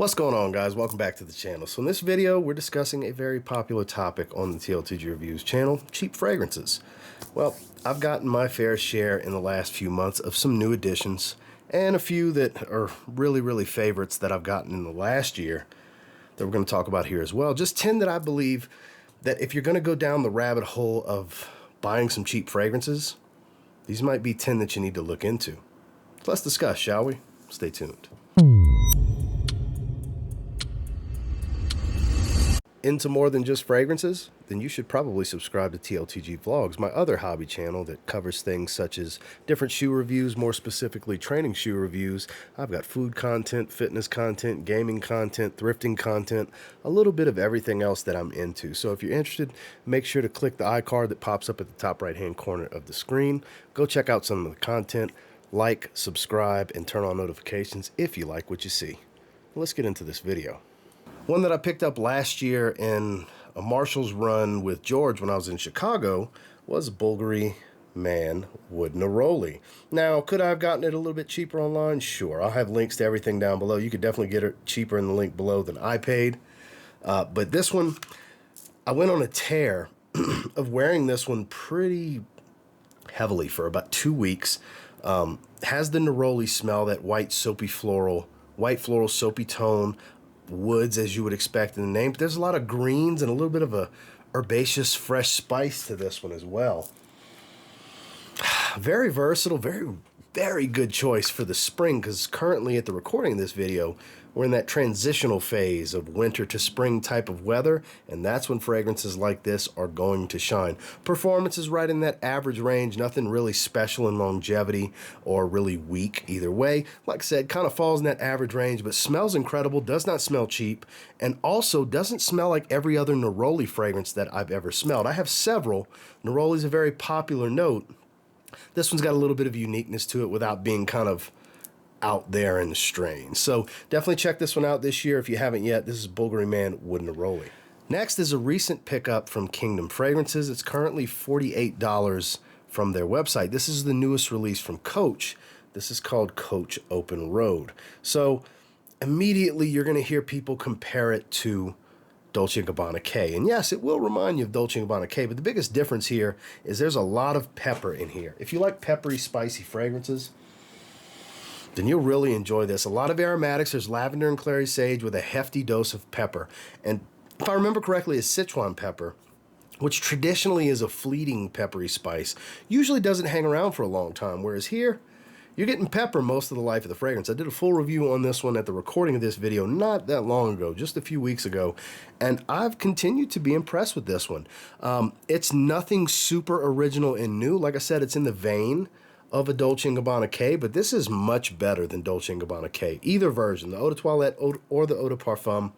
What's going on, guys? Welcome back to the channel. So in this video, we're discussing a very popular topic on the TLTG Reviews channel, cheap fragrances. Well, I've gotten my fair share in the last few months of some new additions and a few that are really favorites that I've gotten in the last year that we're going to talk about here as well. Just 10 that I believe that if you're going to go down the rabbit hole of buying some cheap fragrances, these might be 10 that you need to look into. Let's discuss, shall we? Stay tuned. Into more than just fragrances? Then you should probably subscribe to TLTG Vlogs, my other hobby channel that covers things such as different shoe reviews, more specifically training shoe reviews. I've got food content, fitness content, gaming content, thrifting content, a little bit of everything else that I'm into. So if you're interested, make sure to click the iCard that pops up at the top right hand corner of the screen. Go check out some of the content, like, subscribe, and turn on notifications if you like what you see. Let's get into this video. One that I picked up last year in a Marshall's run with George when I was in Chicago was Bvlgari Man Wood Neroli. Now, could I have gotten it a little bit cheaper online? Sure. I'll have links to everything down below. You could definitely get it cheaper in the link below than I paid. But this one, I went on a tear of wearing this one pretty heavily for about 2 weeks. Has the Neroli smell, that white floral soapy tone, woods as you would expect in the name, but there's a lot of greens and a little bit of a herbaceous fresh spice to this one as well. Very versatile, very good choice for the spring, because currently at the recording of this video we're in that transitional phase of winter to spring type of weather, and that's when fragrances like this are going to shine. Performance is right in that average range, nothing really special in longevity or really weak either way. Like I said, kind of falls in that average range, but smells incredible, does not smell cheap, and also doesn't smell like every other Neroli fragrance that I've ever smelled. I have several. Neroli is a very popular note. This one's got a little bit of uniqueness to it without being kind of out there in the strain. So definitely check this one out this year if you haven't yet. This is Bvlgari Man Wood Neroli. Next is a recent pickup from Kingdom Fragrances. It's currently $48 from their website. This is the newest release from Coach. This is called Coach Open Road. So immediately you're going to hear people compare it to Dolce & Gabbana Qaed. And yes, it will remind you of Dolce & Gabbana Qaed, but the biggest difference here is there's a lot of pepper in here. If you like peppery, spicy fragrances, then you'll really enjoy this. A lot of aromatics. There's lavender and clary sage with a hefty dose of pepper. And if I remember correctly, it's Sichuan pepper, which traditionally is a fleeting peppery spice, usually doesn't hang around for a long time, whereas here, you're getting pepper most of the life of the fragrance. I did a full review on this one at the recording of this video not that long ago, just a few weeks ago, and I've continued to be impressed with this one. It's nothing super original and new. Like I said, it's in the vein of a Dolce & Gabbana Qaed, but this is much better than Dolce & Gabbana Qaed. Either version, the Eau de Toilette or the Eau de Parfum.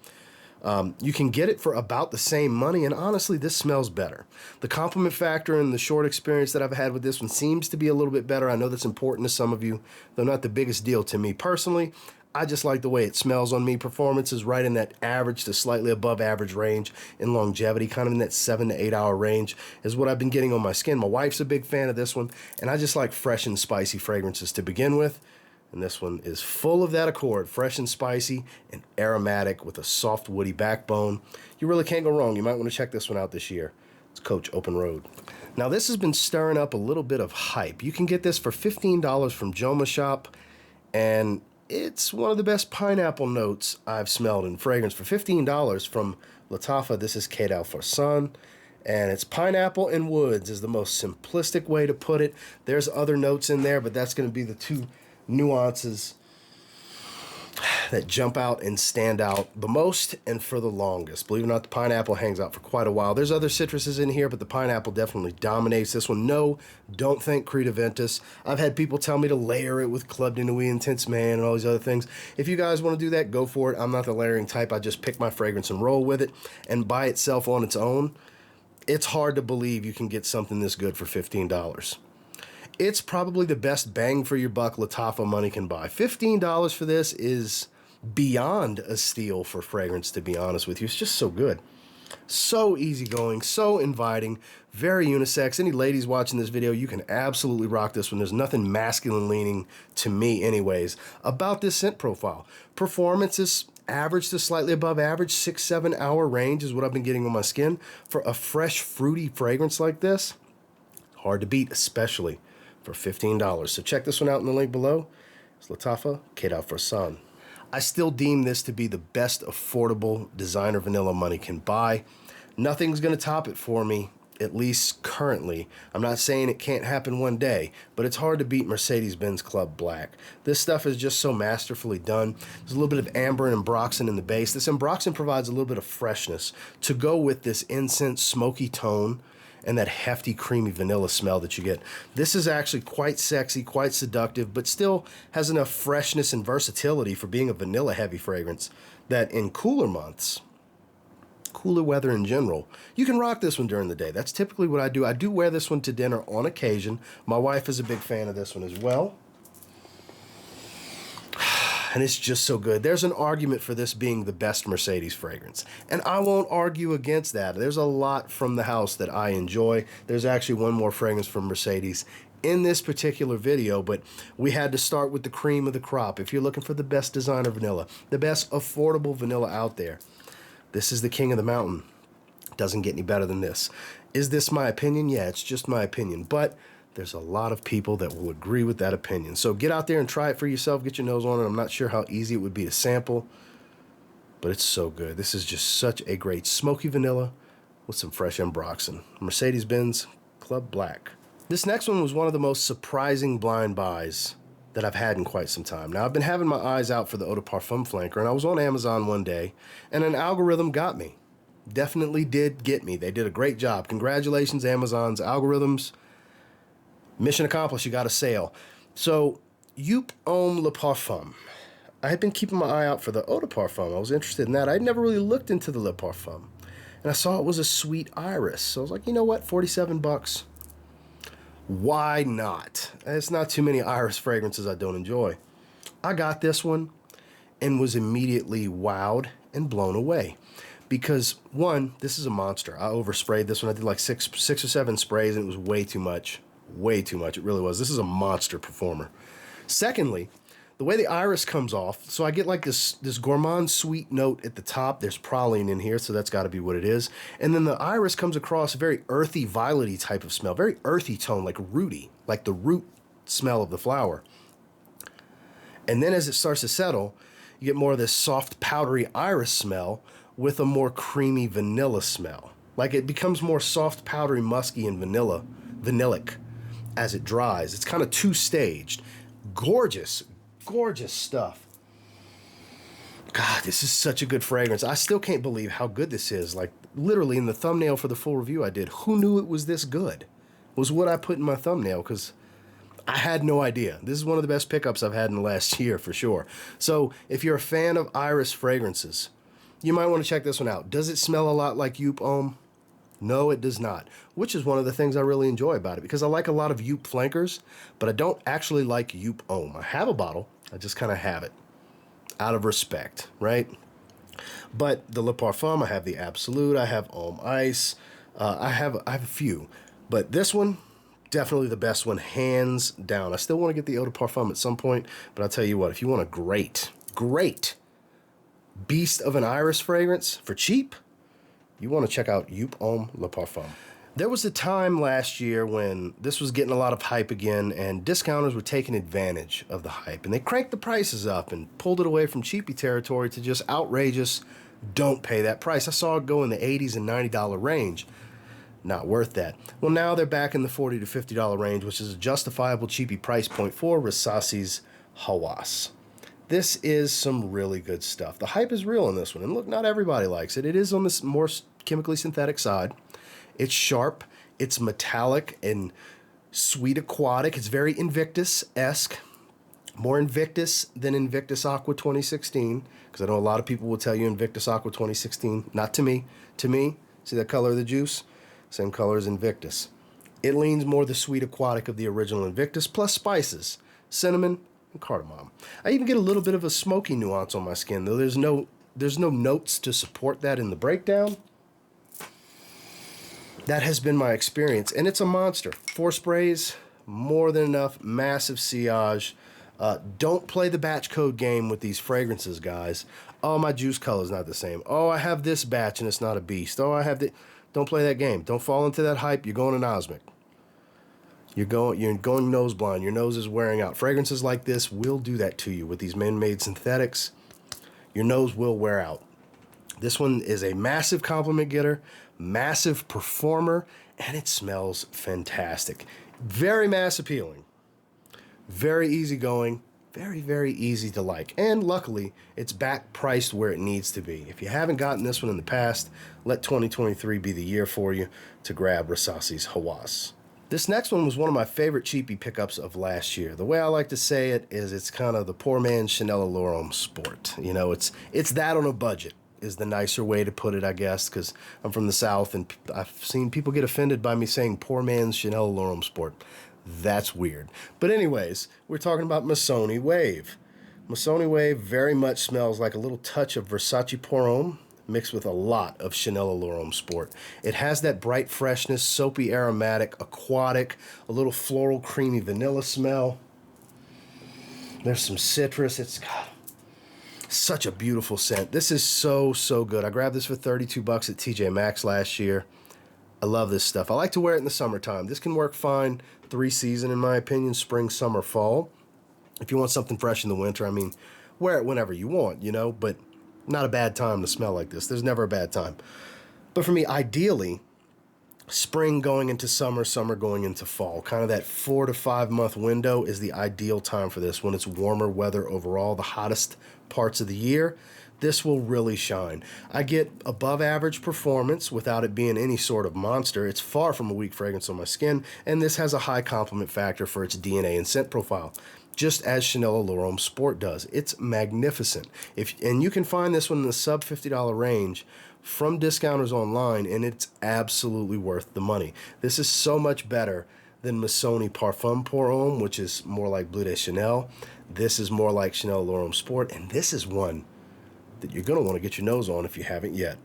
You can get it for about the same money, and honestly, this smells better. The compliment factor and the short experience that I've had with this one seems to be a little bit better. I know that's important to some of you, though not the biggest deal to me personally. I just like the way it smells on me. Performance is right in that average to slightly above average range, in longevity, kind of in that 7 to 8 hour range is what I've been getting on my skin. My wife's a big fan of this one, and I just like fresh and spicy fragrances to begin with. And this one is full of that accord, fresh and spicy and aromatic with a soft woody backbone. You really can't go wrong. You might want to check this one out this year. It's Coach Open Road. Now this has been stirring up a little bit of hype. You can get this for $15 from Joma Shop, and it's one of the best pineapple notes I've smelled in fragrance. For $15 from Lattafa, this is Qaed Fursan. And it's pineapple and woods is the most simplistic way to put it. There's other notes in there, but that's going to be the two nuances that jump out and stand out the most and for the longest. Believe it or not, the pineapple hangs out for quite a while. There's other citruses in here, but the pineapple definitely dominates this one. No, don't think Creed Aventus. I've had people tell me to layer it with Club de Nuit Intense Man and all these other things. If you guys want to do that, go for it. I'm not the layering type. I just pick my fragrance and roll with it. And by itself on its own, it's hard to believe you can get something this good for $15. It's probably the best bang for your buck Lattafa money can buy. $15 for this is beyond a steal for fragrance, to be honest with you. It's just so good. So easygoing, so inviting, very unisex. Any ladies watching this video, you can absolutely rock this one. There's nothing masculine leaning, to me anyways, about this scent profile. Performance is average to slightly above average, 6-7 hour range is what I've been getting on my skin. For a fresh, fruity fragrance like this, hard to beat, especially for $15. So check this one out in the link below. It's Lattafa, Qaed Fursan. I still deem this to be the best affordable designer vanilla money can buy. Nothing's going to top it for me, at least currently. I'm not saying it can't happen one day, but it's hard to beat Mercedes-Benz Club Black. This stuff is just so masterfully done. There's a little bit of amber and ambroxan in the base. This ambroxan provides a little bit of freshness to go with this incense smoky tone and that hefty, creamy vanilla smell that you get. This is actually quite sexy, quite seductive, but still has enough freshness and versatility for being a vanilla-heavy fragrance that in cooler months, cooler weather in general, you can rock this one during the day. That's typically what I do. I do wear this one to dinner on occasion. My wife is a big fan of this one as well. And it's just so good. There's an argument for this being the best Mercedes fragrance, and I won't argue against that. There's a lot from the house that I enjoy. There's actually one more fragrance from Mercedes in this particular video, but we had to start with the cream of the crop. If you're looking for the best designer vanilla, the best affordable vanilla out there, this is the king of the mountain. Doesn't get any better than this. Is this my opinion? Yeah, it's just my opinion, but there's a lot of people that will agree with that opinion. So get out there and try it for yourself. Get your nose on it. I'm not sure how easy it would be to sample, but it's so good. This is just such a great smoky vanilla with some fresh ambroxan. Mercedes-Benz Club Black. This next one was one of the most surprising blind buys that I've had in quite some time. Now, I've been having my eyes out for the Eau de Parfum flanker, and I was on Amazon one day, and an algorithm got me. Definitely did get me. They did a great job. Congratulations, Amazon's algorithms. Mission accomplished, you got a sale. So, Joop Homme Le Parfum. I had been keeping my eye out for the Eau de Parfum. I was interested in that. I'd never really looked into the Le Parfum. And I saw it was a sweet iris. So I was like, you know what, 47 bucks. Why not? It's not too many iris fragrances I don't enjoy. I got this one and was immediately wowed and blown away. Because, one, this is a monster. I oversprayed this one. I did like six or seven sprays, and it was way too much. Way too much. It really was. This is a monster performer. Secondly, the way the iris comes off, so I get like this gourmand sweet note at the top. There's praline in here, so that's got to be what it is. And then the iris comes across a very earthy, violety type of smell. Very earthy tone, like rooty, like the root smell of the flower. And then as it starts to settle, you get more of this soft, powdery iris smell with a more creamy vanilla smell. Like it becomes more soft, powdery, musky, and vanillic as it dries. It's kind of two-staged. Gorgeous, gorgeous stuff. God, this is such a good fragrance. I still can't believe how good this is. Like, literally in the thumbnail for the full review I did, who knew it was this good? Was what I put in my thumbnail, because I had no idea. This is one of the best pickups I've had in the last year, for sure. So, if you're a fan of iris fragrances, you might want to check this one out. Does it smell a lot like Joop Homme? No, it does not, which is one of the things I really enjoy about it, because I like a lot of Joop flankers, but I don't actually like Joop Homme. I have a bottle, I just kind of have it, out of respect, right? But the Le Parfum, I have the Absolute, I have Homme Ice, I have a few, but this one, definitely the best one, hands down. I still want to get the Eau de Parfum at some point, but I'll tell you what, if you want a great beast of an iris fragrance for cheap, you want to check out Joop Homme Le Parfum. There was a time last year when this was getting a lot of hype again, and discounters were taking advantage of the hype, and they cranked the prices up and pulled it away from cheapy territory to just outrageous, don't pay that price. I saw it go in the $80s and $90 range. Not worth that. Well, now they're back in the $40 to $50 range, which is a justifiable cheapy price point for Rasasi Hawas. This is some really good stuff. The hype is real on this one. And look, not everybody likes it. It is on this more chemically synthetic side. It's sharp. It's metallic and sweet aquatic. It's very Invictus-esque. More Invictus than Invictus Aqua 2016. Because I know a lot of people will tell you Invictus Aqua 2016. Not to me. To me, see that color of the juice? Same color as Invictus. It leans more the sweet aquatic of the original Invictus, plus spices. Cinnamon, and cardamom. I even get a little bit of a smoky nuance on my skin, though there's no notes to support that in the breakdown. That has been my experience, and it's a monster. 4 sprays, more than enough, massive sillage. Don't play the batch code game with these fragrances, guys. Oh, my juice color is not the same. Oh, I have this batch and it's not a beast. Oh, I have the... Don't play that game. Don't fall into that hype. You're going anosmic. You're going nose blind. Your nose is wearing out. Fragrances like this will do that to you with these man-made synthetics. Your nose will wear out. This one is a massive compliment getter, massive performer, and it smells fantastic. Very mass appealing. Very easygoing. Very, very easy to like. And luckily, it's back priced where it needs to be. If you haven't gotten this one in the past, let 2023 be the year for you to grab Rasasi's Hawas. This next one was one of my favorite cheapie pickups of last year. The way I like to say it is it's kind of the poor man's Chanel L'Homme Sport. You know, it's that on a budget is the nicer way to put it, I guess, because I'm from the South and I've seen people get offended by me saying poor man's Chanel L'Homme Sport. That's weird. But anyways, we're talking about Missoni Wave. Missoni Wave very much smells like a little touch of Versace Pour Homme mixed with a lot of Chanel L'Homme Sport. It has that bright freshness, soapy aromatic, aquatic, a little floral, creamy vanilla smell. There's some citrus. It's got such a beautiful scent. This is so, so good. I grabbed this for $32 at TJ Maxx last year. I love this stuff. I like to wear it in the summertime. This can work fine 3-season, in my opinion, spring, summer, fall. If you want something fresh in the winter, I mean, wear it whenever you want, you know, but not a bad time to smell like this. There's never a bad time. But for me, ideally, spring going into summer, summer going into fall, kind of that 4 to 5 month window is the ideal time for this when it's warmer weather overall, the hottest parts of the year. This will really shine. I get above average performance without it being any sort of monster. It's far from a weak fragrance on my skin, and this has a high compliment factor for its DNA and scent profile, just as Chanel L'Homme Sport does. It's magnificent. And you can find this one in the sub $50 range from discounters online, and it's absolutely worth the money. This is so much better than Missoni Parfum Pour Homme, which is more like Bleu de Chanel. This is more like Chanel L'Homme Sport, and this is one that you're going to want to get your nose on if you haven't yet.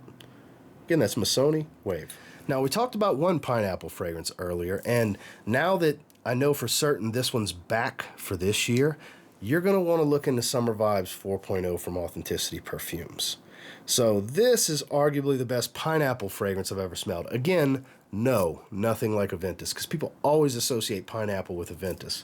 Again, that's Missoni Wave. Now, we talked about one pineapple fragrance earlier, and now that I know for certain this one's back for this year, you're going to want to look into Summer Vibes 4.0 from Authenticity Perfumes. So this is arguably the best pineapple fragrance I've ever smelled. Again, no, nothing like Aventus, because people always associate pineapple with Aventus.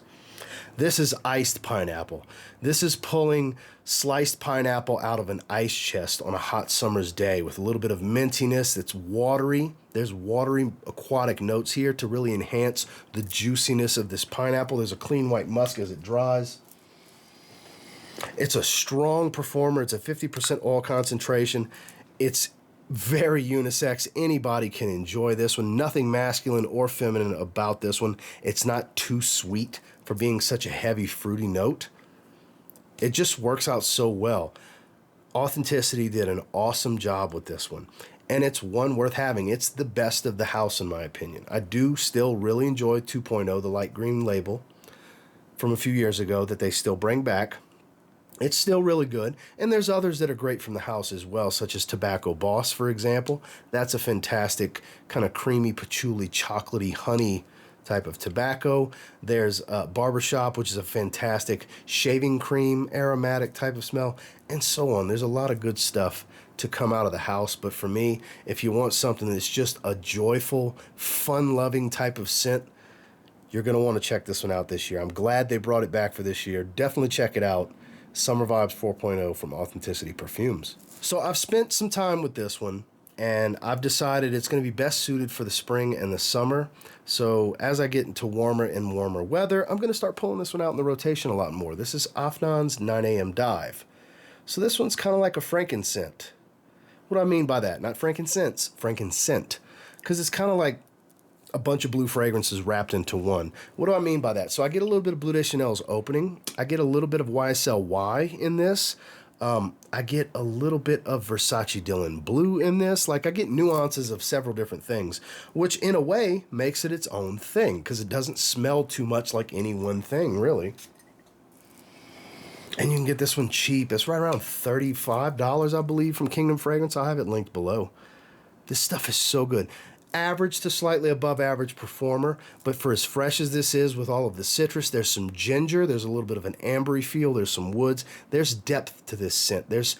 This is iced pineapple. This is pulling sliced pineapple out of an ice chest on a hot summer's day with a little bit of mintiness. It's watery. There's watery aquatic notes here to really enhance the juiciness of this pineapple. There's a clean white musk as it dries. It's a strong performer. It's a 50% oil concentration. It's very unisex. Anybody can enjoy this one. Nothing masculine or feminine about this one. It's not too sweet for being such a heavy, fruity note. It just works out so well. Authenticity did an awesome job with this one, and it's one worth having. It's the best of the house, in my opinion. I do still really enjoy 2.0, the light green label from a few years ago that they still bring back. It's still really good, and there's others that are great from the house as well, such as Tobacco Boss, for example. That's a fantastic kind of creamy, patchouli, chocolatey, honey type of tobacco. There's Barbershop, which is a fantastic shaving cream, aromatic type of smell, and so on. There's a lot of good stuff to come out of the house, but for me, if you want something that's just a joyful, fun-loving type of scent, you're going to want to check this one out this year. I'm glad they brought it back for this year. Definitely check it out. Summer Vibes 4.0 from Authenticity Perfumes. So I've spent some time with this one, and I've decided it's going to be best suited for the spring and the summer. So as I get into warmer and warmer weather, I'm going to start pulling this one out in the rotation a lot more. This is Afnan's 9 a.m. Dive. So this one's kind of like a frankincense. What do I mean by that? Not frankincense, frankenscent. Because it's kind of like a bunch of blue fragrances wrapped into one. What do I mean by that? So I get a little bit of Bleu de Chanel's opening. I get a little bit of YSL Y in this. I get a little bit of Versace Dylan Blue in this. Like, I get nuances of several different things, which in a way makes it its own thing because it doesn't smell too much like any one thing, really. And you can get this one cheap. It's right around $35, I believe, from Kingdom Fragrance. I'll have it linked below. This stuff is so good. Average to slightly above average performer, but for as fresh as this is with all of the citrus, there's some ginger, there's a little bit of an ambery feel, there's some woods, there's depth to this scent. There's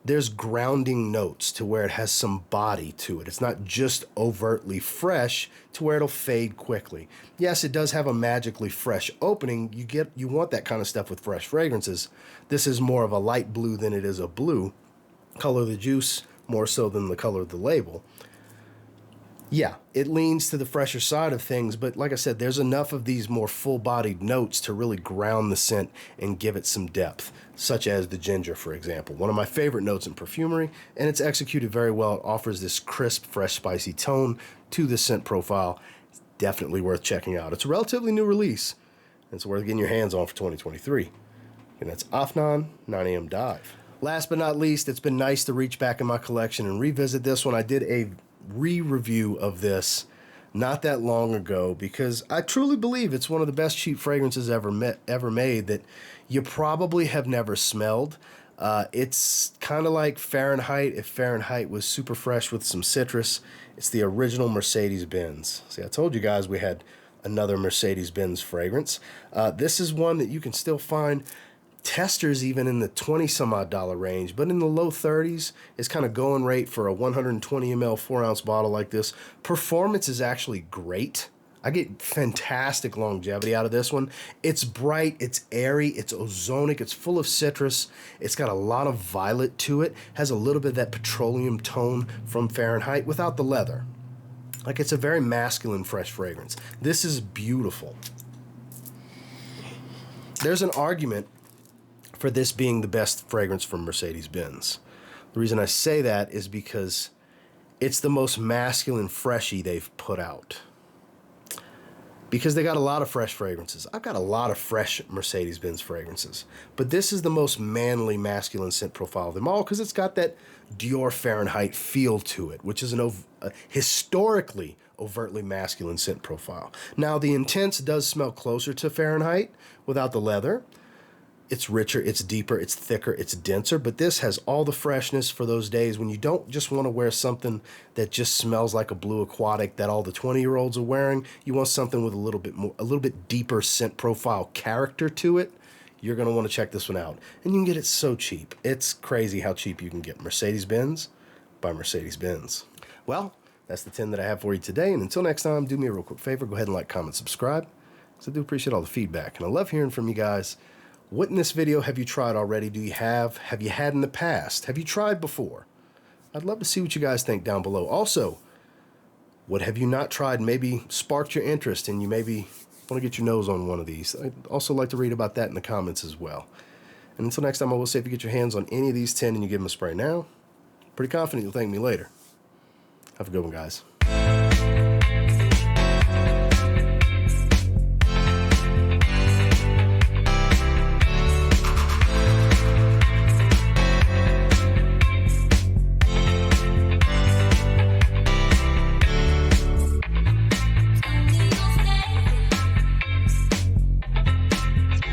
there's grounding notes to where it has some body to it. It's not just overtly fresh to where it'll fade quickly. Yes, it does have a magically fresh opening. You want that kind of stuff with fresh fragrances. This is more of a light blue than it is a blue. Color of the juice more so than the color of the label. Yeah, it leans to the fresher side of things, but like I said, there's enough of these more full-bodied notes to really ground the scent and give it some depth, such as the ginger, for example. One of my favorite notes in perfumery, and it's executed very well. It offers this crisp, fresh, spicy tone to the scent profile. It's definitely worth checking out. It's a relatively new release, and it's worth getting your hands on for 2023. And that's Afnan 9 AM Dive. Last but not least, it's been nice to reach back in my collection and revisit this one. I did a re-review of this not that long ago because I truly believe it's one of the best cheap fragrances ever made that you probably have never smelled. It's kind of like Fahrenheit if Fahrenheit was super fresh with some citrus. It's the original Mercedes-Benz. See, I told you guys we had another Mercedes-Benz fragrance. This is one that you can still find testers even in the 20 some odd dollar range, but in the low 30s is kind of going rate for a 120 ml 4-ounce bottle like this. Performance is actually great. I get fantastic longevity out of this one. It's bright, it's airy, it's ozonic, it's full of citrus. It's got a lot of violet to it, has a little bit of that petroleum tone from Fahrenheit without the leather. Like, it's a very masculine fresh fragrance. This is beautiful. There's an argument for this being the best fragrance from Mercedes-Benz. The reason I say that is because it's the most masculine freshy they've put out. Because they got a lot of fresh fragrances. I've got a lot of fresh Mercedes-Benz fragrances. But this is the most manly, masculine scent profile of them all because it's got that Dior Fahrenheit feel to it, which is a historically overtly masculine scent profile. Now, the Intense does smell closer to Fahrenheit without the leather. It's richer, it's deeper, it's thicker, it's denser, but this has all the freshness for those days when you don't just want to wear something that just smells like a blue aquatic that all the 20-year-olds are wearing. You want something with a little bit deeper scent profile character to it. You're going to want to check this one out. And you can get it so cheap. It's crazy how cheap you can get Mercedes-Benz by Mercedes-Benz. Well, that's the 10 that I have for you today. And until next time, do me a real quick favor. Go ahead and like, comment, subscribe, because I do appreciate all the feedback. And I love hearing from you guys. What in this video have you tried already? Do you have? Have you had in the past? Have you tried before? I'd love to see what you guys think down below. Also, what have you not tried? Maybe sparked your interest and you maybe want to get your nose on one of these. I'd also like to read about that in the comments as well. And until next time, I will say if you get your hands on any of these 10 and you give them a spray now, pretty confident you'll thank me later. Have a good one, guys.